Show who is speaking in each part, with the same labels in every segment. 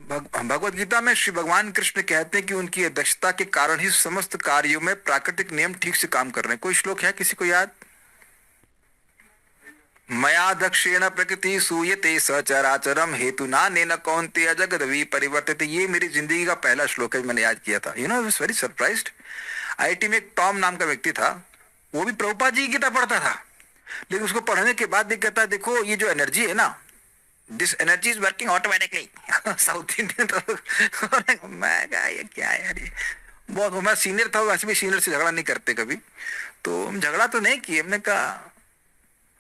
Speaker 1: भगवत गीता में श्री भगवान कृष्ण कहते हैं कि उनकी दक्षता के कारण ही समस्त कार्यों में प्राकृतिक नियम ठीक से काम कर रहे हैं। कोई श्लोक है किसी को याद? मया दक्षेण प्रकृति सूयते सचराचरम हेतुना नेन कौन्तेय जगद विपरिवर्तित। ये मेरी जिंदगी का पहला श्लोक है, मैंने याद किया था। You know, I was very surprised. IIT में एक टॉम नाम का व्यक्ति था, वो भी प्रभुपाद जी की गीता पढ़ता था, लेकिन उसको पढ़ने के बाद ये कहता है देखो ये जो एनर्जी है ना, this energy is working automatically. South Indian तो मैं कहा ये क्या है यार, ये बहुत, मैं सीनियर था, वैसे भी सीनियर से झगड़ा नहीं करते कभी, तो हम झगड़ा तो नहीं किए। हमने कहा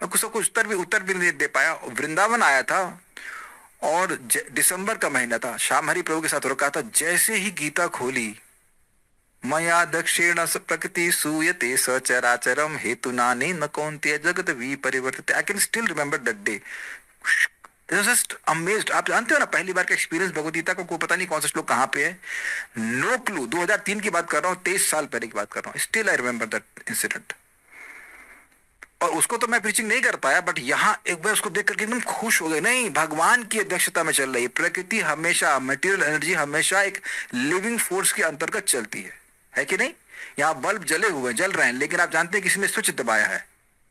Speaker 1: कुछ उत्तर भी नहीं दे पाया। वृंदावन आया था और दिसंबर का महीना था, श्याम हरि प्रभु के साथ रुका था। जैसे ही गीता खोली, मया दक्षिण प्रकृति सूयते सचराचरम हेतुना न कौन्तेय जगत विपरिवर्तित। I can still remember that day. Just amazed. आप जानते हो ना, पहली बार का एक्सपीरियंस भगवद गीता को, कोई पता नहीं कौन सा श्लोक कहाँ पे है, नो क्लू। 2003 की बात कर रहा हूँ, 23 साल पहले की बात कर रहा हूँ। Still I remember that incident. और उसको तो मैं प्रीचिंग नहीं कर पाया, बट यहाँ एक बार उसको देख करके एकदम खुश हो गए। नहीं, भगवान की अध्यक्षता में चल रही है। प्रकृति हमेशा, मटेरियल एनर्जी हमेशा एक लिविंग फोर्स के अंतर्गत चलती है कि नहीं? यहाँ बल्ब जले हुए जल रहे हैं, लेकिन आप जानते हैं किसी ने स्विच दबाया है।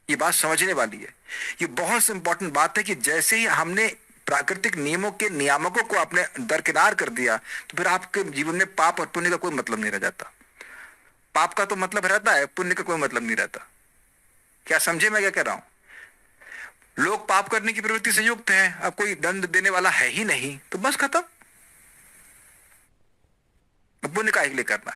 Speaker 1: ये बात समझने वाली है। ये बहुत इंपॉर्टेंट बात है कि जैसे ही हमने प्राकृतिक नियमों के नियामकों को आपने दरकिनार कर दिया, तो फिर आपके जीवन में पाप और पुण्य का कोई मतलब नहीं रह जाता। पाप का तो मतलब रहता है, पुण्य का कोई मतलब नहीं रहता। क्या समझे मैं क्या कह रहा हूं? लोग पाप करने की प्रवृत्ति से युक्त हैं, अब कोई दंड देने वाला है ही नहीं, तो बस खत्म। पुण्य का लिए करना।